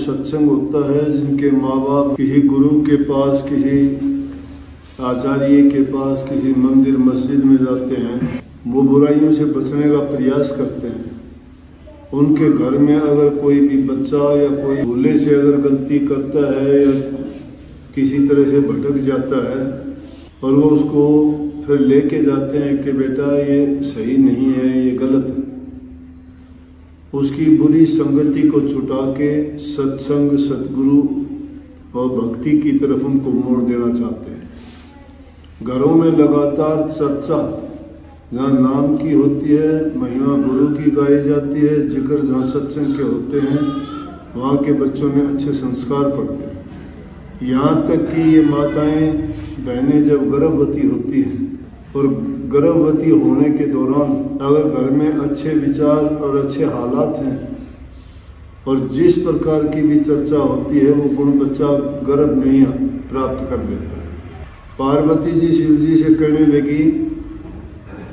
सत्संग होता है, जिनके माँ बाप किसी गुरु के पास, किसी आचार्य के पास, किसी मंदिर मस्जिद में जाते हैं, वो बुराइयों से बचने का प्रयास करते हैं। उनके घर में अगर कोई भी बच्चा या कोई भूले से अगर गलती करता है या किसी तरह से भटक जाता है और वो उसको फिर लेके जाते हैं कि बेटा ये सही नहीं है, ये गलत है, उसकी बुरी संगति को छुटा के सत्संग, सतगुरु और भक्ति की तरफ उनको मोड़ देना चाहते हैं। घरों में लगातार चर्चा जहाँ नाम की होती है, महिमा गुरु की गाई जाती है, जिक्र जहाँ सत्संग के होते हैं, वहाँ के बच्चों में अच्छे संस्कार पड़ते हैं। यहाँ तक कि ये माताएं बहनें जब गर्भवती होती हैं और गर्भवती होने के दौरान अगर घर में अच्छे विचार और अच्छे हालात हैं और जिस प्रकार की भी चर्चा होती है वो गुण बच्चा गर्भ में ही प्राप्त कर लेता है। पार्वती जी शिव जी से कहने लगी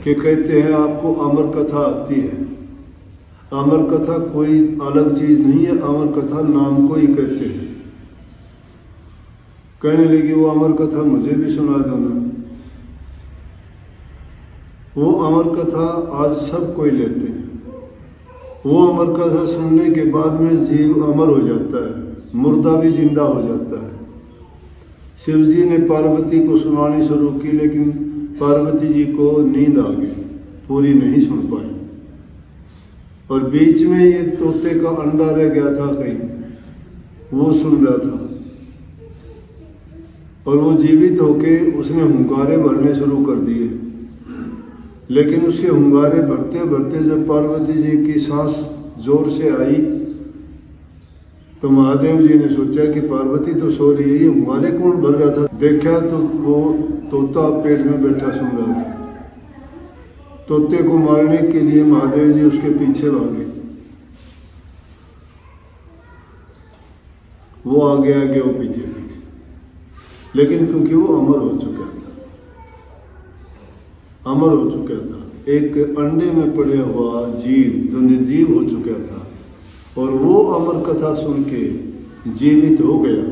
कि कहते हैं आपको अमर कथा आती है। अमर कथा कोई अलग चीज नहीं है, अमर कथा नाम को ही कहते हैं। कहने लगी वो अमर कथा मुझे भी सुना दो ना। वो अमर कथा आज सब कोई लेते हैं। वो अमर कथा सुनने के बाद में जीव अमर हो जाता है, मुर्दा भी जिंदा हो जाता है। शिव जी ने पार्वती को सुनानी शुरू की, लेकिन पार्वती जी को नींद आ गई, पूरी नहीं सुन पाई। और बीच में एक तोते का अंडा रह गया था कहीं, वो सुन रहा था और वो जीवित होके उसने हुंकारे भरने शुरू कर दिए। लेकिन उसके हुंगारे भरते भरते जब पार्वती जी की सांस जोर से आई तो महादेव जी ने सोचा कि पार्वती तो सो रही है, ये हुंगारे कौन भर रहा था। देखा तो वो तोता पेट में बैठा सुन रहा था। तोते को मारने के लिए महादेव जी उसके पीछे भागे। वो आगे आगे, वो पीछे पीछे, लेकिन क्योंकि वो अमर हो चुका था, अमर हो चुका था, एक अंडे में पड़े हुआ जीव जो निर्जीव हो चुका था और वो अमर कथा सुन के जीवित हो गया।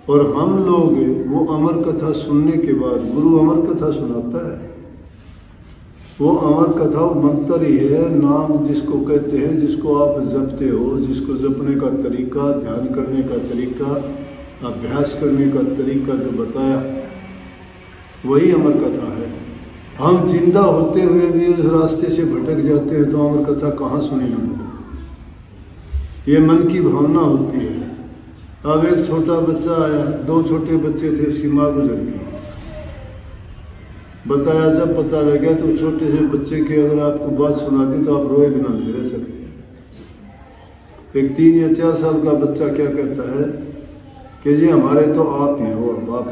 और हम लोग वो अमर कथा सुनने के बाद, गुरु अमर कथा सुनाता है, वो अमर कथा वो मंत्र ही है, नाम जिसको कहते हैं, जिसको आप जपते हो, जिसको जपने का तरीका, ध्यान करने का तरीका, अभ्यास करने का तरीका जो बताया, वही अमर कथा है। हम जिंदा होते हुए भी उस रास्ते से भटक जाते हैं तो अमर कथा कहाँ सुनी हमने। ये मन की भावना होती है। अब एक छोटा बच्चा आया, दो छोटे बच्चे थे, उसकी माँ गुजर गई। बताया, जब पता लगा तो छोटे से बच्चे की अगर आपको बात सुना दी तो आप रोए बिना नहीं रह सकते। एक 3 या 4 साल का बच्चा क्या कहता है कि जी हमारे तो आप ही हो, अब आप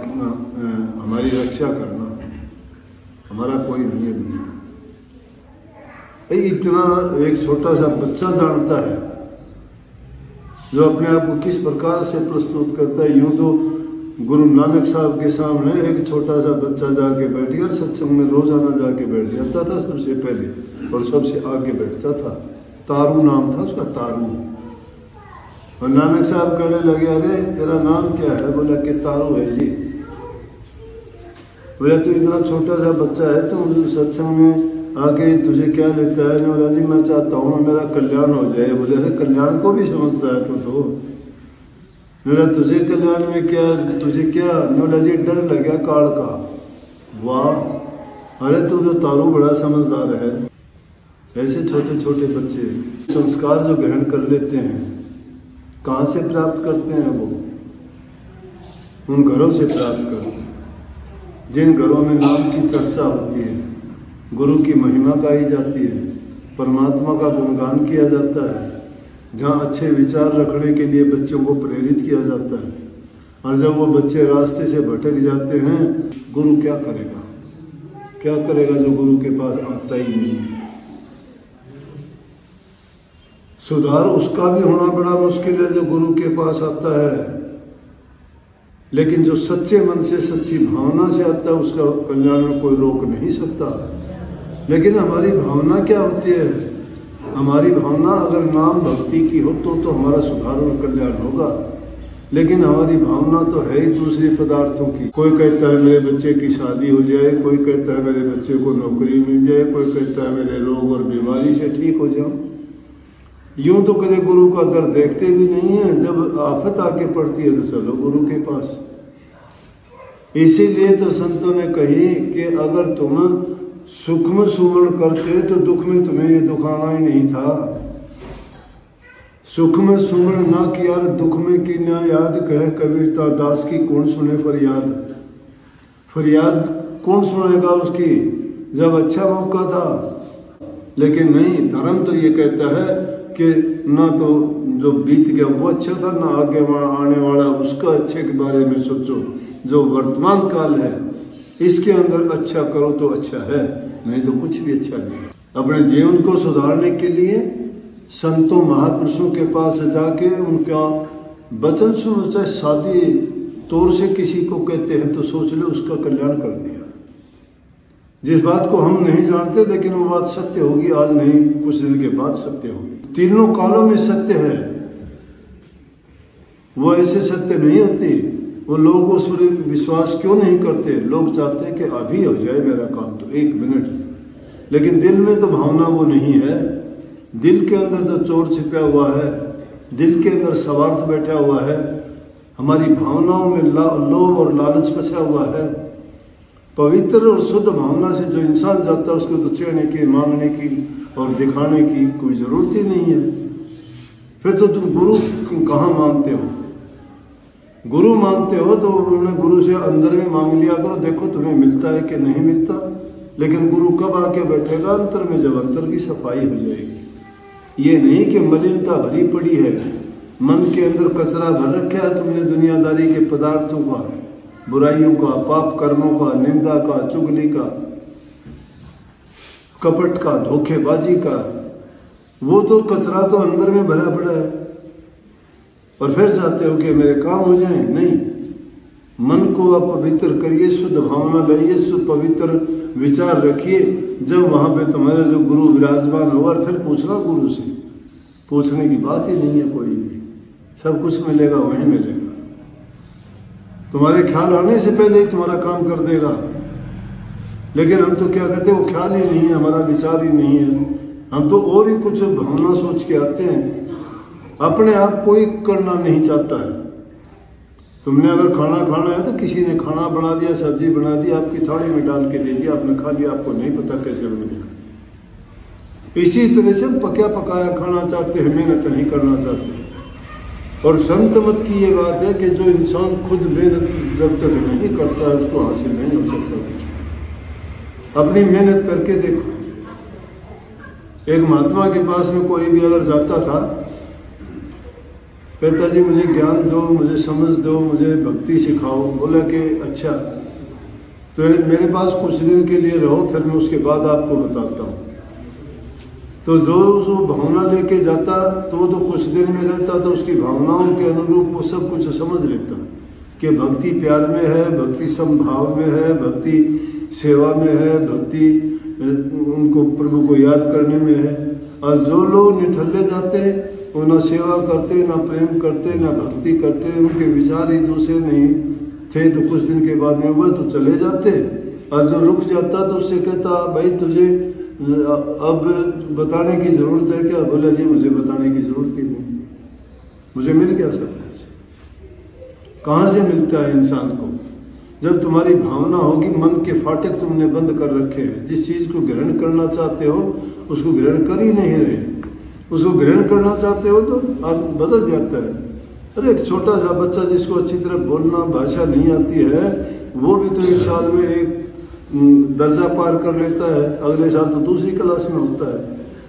हमारी रक्षा करना, हमारा कोई नहीं है दुनिया। इतना एक छोटा सा बच्चा जानता है, जो अपने आप को किस प्रकार से प्रस्तुत करता है। यूं तो गुरु नानक साहब के सामने एक छोटा सा बच्चा जाके बैठ गया, सत्संग में रोजाना जाके बैठ जाता था सबसे पहले और सबसे आगे बैठता था। तारू नाम था उसका, तारू। और नानक साहब कहने लगे, अरे तेरा नाम क्या है? बोला कि तारू है जी। बोला तू इतना छोटा सा बच्चा है, तो सत्संग में आके तुझे क्या लेता है? बोला जी मैं चाहता हूँ मेरा कल्याण हो जाए। बोले अरे कल्याण को भी समझता है तू तो। बोला तुझे कल्याण में क्या, तुझे क्या? बोला जी डर लगा काल का। वाह, अरे तू तो तारू बड़ा समझदार है। ऐसे छोटे छोटे बच्चे संस्कार जो ग्रहण कर लेते हैं, कहाँ से प्राप्त करते हैं? वो उन घरों से प्राप्त करते हैं जिन घरों में नाम की चर्चा होती है, गुरु की महिमा गाई जाती है, परमात्मा का गुणगान किया जाता है, जहाँ अच्छे विचार रखने के लिए बच्चों को प्रेरित किया जाता है। और जब वो बच्चे रास्ते से भटक जाते हैं, गुरु क्या करेगा? क्या करेगा जो गुरु के पास आता ही नहीं है? सुधार उसका भी होना बड़ा मुश्किल है जो गुरु के पास आता है, लेकिन जो सच्चे मन से, सच्ची भावना से आता है, उसका कल्याण में कोई रोक नहीं सकता। लेकिन हमारी भावना क्या होती है? हमारी भावना अगर नाम भक्ति की हो तो हमारा सुधार और कल्याण होगा, लेकिन हमारी भावना तो है ही दूसरे पदार्थों की। कोई कहता है मेरे बच्चे की शादी हो जाए, कोई कहता है मेरे बच्चे को नौकरी मिल जाए, कोई कहता है मेरे रोग और बीमारी से ठीक हो जाऊं। यूं तो कभी गुरु का दर देखते भी नहीं है, जब आफत आके पड़ती है तो चलो गुरु के पास। इसीलिए तो संतों ने कही कि अगर तुम सुख में सुमरण करते तो दुख में तुम्हें ये दुख आना ही नहीं था। सुख में सुमरण ना किया दुख में की ना याद, कहे कबीरता दास की कौन सुने फरियाद। फरियाद कौन सुनेगा उसकी जब अच्छा मौका था। लेकिन नहीं, धर्म तो ये कहता है कि ना तो जो बीत गया वो अच्छा था, ना आगे आने वाला उसका अच्छे के बारे में सोचो। जो वर्तमान काल है इसके अंदर अच्छा करो तो अच्छा है, नहीं तो कुछ भी अच्छा नहीं। अपने जीवन को सुधारने के लिए संतों महापुरुषों के पास जाके उनका वचन सुनो, चाहे सादी तौर से किसी को कहते हैं तो सोच लो उसका कल्याण कर दिया। जिस बात को हम नहीं जानते लेकिन वो बात सत्य होगी, आज नहीं कुछ दिन के बाद सत्य होगी। तीनों कालों में सत्य है, वो ऐसे सत्य नहीं होती। वो लोग उस पर विश्वास क्यों नहीं करते? लोग चाहते हैं कि अभी हो जाए मेरा काम, तो 1 मिनट, लेकिन दिल में तो भावना वो नहीं है। दिल के अंदर तो चोर छिपा हुआ है, दिल के अंदर स्वार्थ बैठा हुआ है, हमारी भावनाओं में लोभ और लालच बचा हुआ है। पवित्र और शुद्ध भावना से जो इंसान जाता है उसको तो चढ़ने की, मांगने की और दिखाने की कोई जरूरत ही नहीं है। फिर तो तुम गुरु कहाँ मानते हो? गुरु मानते हो तो उन्होंने गुरु से अंदर में मांग लिया करो, देखो तुम्हें मिलता है कि नहीं मिलता। लेकिन गुरु कब आके बैठेगा? अंतर में, जब अंतर की सफाई हो जाएगी। ये नहीं कि मलिनता भरी पड़ी है, मन के अंदर कचरा भर रखा है तुमने दुनियादारी के पदार्थों का, बुराइयों का, पाप कर्मों का, निंदा का, चुगली का, कपट का, धोखेबाजी का। वो तो कचरा तो अंदर में भरा पड़ा है और फिर चाहते हो कि मेरे काम हो जाएं। नहीं, मन को आप पवित्र करिए, शुद्ध भावना लाइए, शुद्ध पवित्र विचार रखिए। जब वहां पे तुम्हारे जो गुरु विराजमान होगा, फिर पूछना गुरु से, पूछने की बात ही नहीं है कोई भी। सब कुछ मिलेगा, वहीं मिलेगा। तुम्हारे ख्याल आने से पहले ही तुम्हारा काम कर देगा। लेकिन हम तो क्या कहते हैं, वो ख्याल ही नहीं है, हमारा विचार ही नहीं है। हम तो और ही कुछ भावना सोच के आते हैं। अपने आप कोई करना नहीं चाहता है। तुमने अगर खाना खाना है तो किसी ने खाना बना दिया, सब्जी बना दी, आपकी थाली में डाल के दे दिया, आपने खा लिया, आपको नहीं पता कैसे बन गया। इसी तरह से पका पकाया खाना चाहते हैं, मेहनत नहीं करना चाहते। और संत मत की ये बात है कि जो इंसान खुद मेहनत जब तक नहीं करता है उसको हासिल नहीं हो सकता कुछ। अपनी मेहनत करके देखो। एक महात्मा के पास में कोई भी अगर जाता था, कहता जी मुझे ज्ञान दो, मुझे समझ दो, मुझे भक्ति सिखाओ। बोला कि अच्छा तो मेरे पास कुछ दिन के लिए रहो, फिर मैं उसके बाद आपको बताता हूँ। तो जो भावना लेके जाता तो कुछ दिन में रहता, तो उसकी भावनाओं के अनुरूप वो सब कुछ समझ लेता कि भक्ति प्यार में है, भक्ति समभाव में है, भक्ति सेवा में है, भक्ति उनको प्रभु को याद करने में है। और जो लोग निठल्ले जाते वो ना सेवा करते, ना प्रेम करते, ना भक्ति करते, उनके विचार ही दूसरे नहीं थे, तो कुछ दिन के बाद में वह तो चले जाते। और जो रुक जाता तो उससे कहता भाई तुझे अब बताने की जरूरत है क्या? बोला जी मुझे बताने की जरूरत ही नहीं, मुझे मिल गया सब कुछ। कहाँ से मिलता है इंसान को? जब तुम्हारी भावना होगी, मन के फाटक तुमने बंद कर रखे हैं। जिस चीज को ग्रहण करना चाहते हो उसको ग्रहण कर ही नहीं रहे, उसको ग्रहण करना चाहते हो तो बदल जाता है। अरे एक छोटा सा बच्चा जिसको अच्छी तरह बोलना भाषा नहीं आती है, वो भी तो 1 साल में एक दर्जा पार कर लेता है, अगले साल तो दूसरी क्लास में होता है,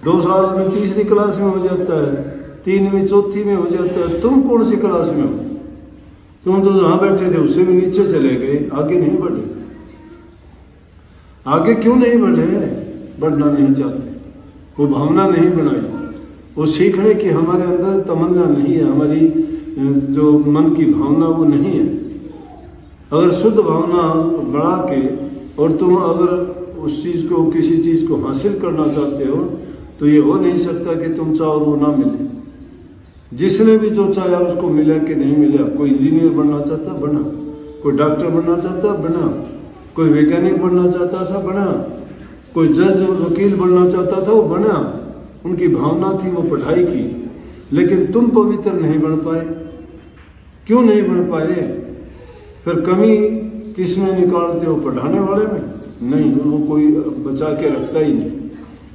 2 साल में तीसरी क्लास में हो जाता है, 3 में चौथी में हो जाता है। तुम कौन सी क्लास में हो? तुम तो जहां बैठे थे उससे भी नीचे चले गए, आगे नहीं बढ़े। आगे क्यों नहीं बढ़े? बढ़ना नहीं चाहते, वो भावना नहीं बनाई, वो सीखने की हमारे अंदर तमन्ना नहीं है, हमारी जो मन की भावना वो नहीं है। अगर शुद्ध भावना बढ़ा के और तुम अगर उस चीज को, किसी चीज को हासिल करना चाहते हो तो ये हो नहीं सकता कि तुम चाहो और वो ना मिले। जिसने भी जो चाहा उसको मिला कि नहीं मिला। कोई इंजीनियर बनना चाहता बना, कोई डॉक्टर बनना चाहता बना, कोई वैज्ञानिक बनना चाहता था बना, कोई जज वकील बनना चाहता था वो बना। उनकी भावना थी, वो पढ़ाई की। लेकिन तुम पवित्र नहीं बन पाए। क्यों नहीं बन पाए? फिर कमी किस में निकालते हो? पढ़ाने वाले में? नहीं, वो कोई बचा के रखता ही नहीं।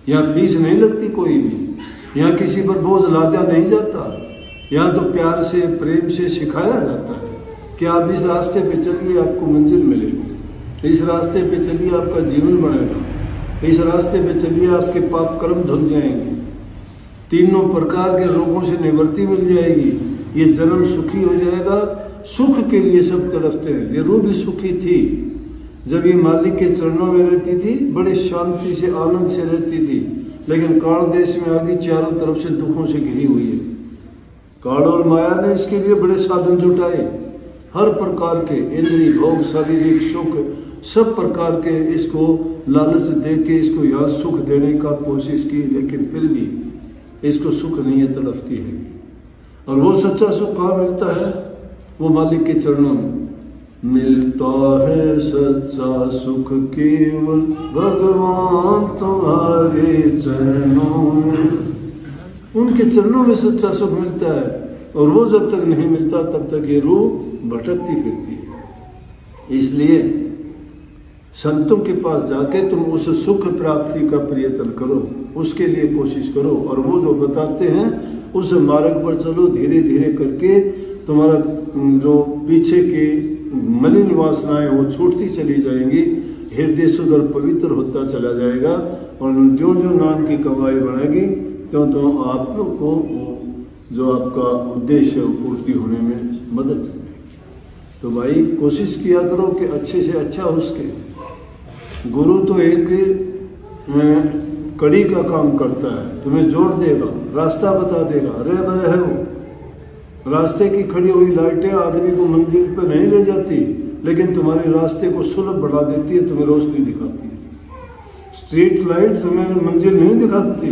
यहाँ फीस नहीं लगती कोई भी, यहाँ किसी पर बोझ लादा नहीं जाता। यहाँ तो प्यार से, प्रेम से सिखाया जाता है कि आप इस रास्ते पे चलिए, आपको मंजिल मिलेगी। इस रास्ते पे चलिए, आपका जीवन बनेगा। इस रास्ते पे चलिए, आपके पाप कर्म धुल जाएंगे। तीनों प्रकार के रोगों से निवृत्ति मिल जाएगी। ये जन्म सुखी हो जाएगा। सुख के लिए सब तड़पते हैं। ये रूह भी सुखी थी जब ये मालिक के चरणों में रहती थी, बड़े शांति से, आनंद से रहती थी। लेकिन काल देश में आगे चारों तरफ से दुखों से घिरी हुई है। काल और माया ने इसके लिए बड़े साधन जुटाए, हर प्रकार के इंद्रिय भोग, शारीरिक सुख, सब प्रकार के इसको लालच दे के इसको यहाँ सुख देने का कोशिश की। लेकिन फिर भी इसको सुख नहीं है, तड़पती है। और वो सच्चा सुख कहाँ मिलता है? वो मालिक के चरणों में मिलता है। सच्चा सुख केवल भगवान तुम्हारे चरणों में। उनके चरणों में सच्चा सुख मिलता है। और वो जब तक नहीं मिलता तब तक ये रूह भटकती फिरती है। इसलिए संतों के पास जाके तुम उस सुख प्राप्ति का प्रयत्न करो, उसके लिए कोशिश करो। और वो जो बताते हैं उस मार्ग पर चलो। धीरे धीरे करके तुम्हारा जो पीछे के मलिन वासनाएं वो छूटती चली जाएंगी। हृदय शुद्ध और पवित्र होता चला जाएगा। और जो जो नाम की कमाई बढ़ेगी त्यों तो आप लोग को जो आपका उद्देश्य है पूर्ति होने में मदद मिलेगी। तो भाई कोशिश किया करो कि अच्छे से अच्छा हो सके। गुरु तो एक कड़ी का काम करता है, तुम्हें जोड़ देगा, रास्ता बता देगा। रह बह है वो रास्ते की खड़ी हुई लाइटें आदमी को मंजिल पे नहीं ले जाती, लेकिन तुम्हारे रास्ते को सुलभ बढ़ा देती है, तुम्हें रोशनी दिखाती है। स्ट्रीट लाइट तुम्हें मंजिल नहीं दिखाती,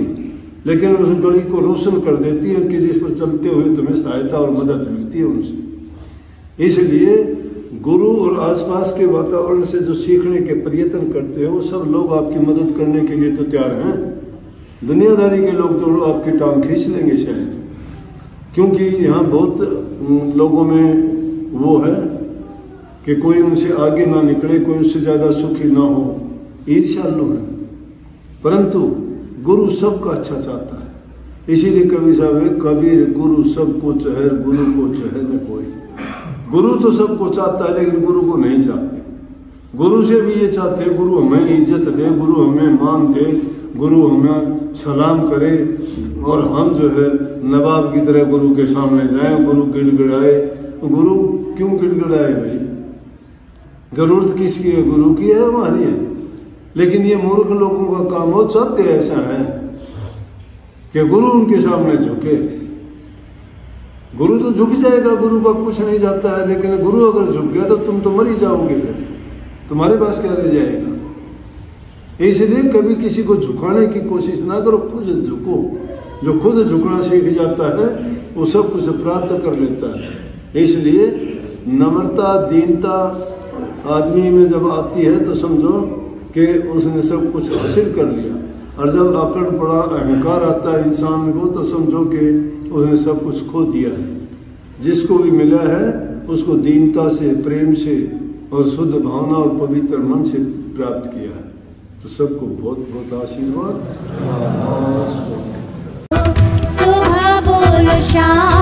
लेकिन उस गली को रोशन कर देती है कि जिस पर चलते हुए तुम्हें सहायता और मदद मिलती है उनसे। इसलिए गुरु और आसपास के वातावरण से जो सीखने के प्रयत्न करते हैं वो सब लोग आपकी मदद करने के लिए तो तैयार हैं। दुनियादारी के लोग तो आपकी टांग खींच लेंगे शायद, क्योंकि यहाँ बहुत लोगों में वो है कि कोई उनसे आगे ना निकले, कोई उससे ज़्यादा सुखी ना हो, ईर्ष्यालु है। परंतु गुरु सबका अच्छा चाहता है। इसीलिए कवि साहब है, कबीर गुरु सबको चहर, गुरु को चहर न कोई। गुरु तो सबको चाहता है, लेकिन गुरु को नहीं चाहते। गुरु से भी ये चाहते हैं गुरु हमें इज्जत दे, गुरु हमें मान दे, गुरु हमें सलाम करे, और हम जो है नवाब की तरह गुरु के सामने जाएं, गुरु गिड़गिड़ाए। गुरु क्यों गिड़गिड़ाए भाई? जरूरत किसकी है? गुरु की है, हमारी है। लेकिन ये मूर्ख लोगों का काम हो, चाहते ऐसा है कि गुरु उनके सामने झुके। गुरु तो झुक जाएगा, गुरु का कुछ नहीं जाता है, लेकिन गुरु अगर झुक गया तो तुम तो मर ही जाओगे, फिर तुम्हारे पास क्या रह जाएगा। इसलिए कभी किसी को झुकाने की कोशिश ना करो, खुद झुको। जो खुद झुकना सीख जाता है वो सब कुछ प्राप्त कर लेता है। इसलिए नम्रता, दीनता आदमी में जब आती है तो समझो कि उसने सब कुछ हासिल कर लिया। और जब अकड़ पड़ा अहंकार आता है इंसान को तो समझो कि उसने सब कुछ खो दिया है। जिसको भी मिला है उसको दीनता से, प्रेम से और शुद्ध भावना और पवित्र मन से प्राप्त किया है। तो सबको बहुत बहुत आशीर्वाद। सुबह बोलो शाम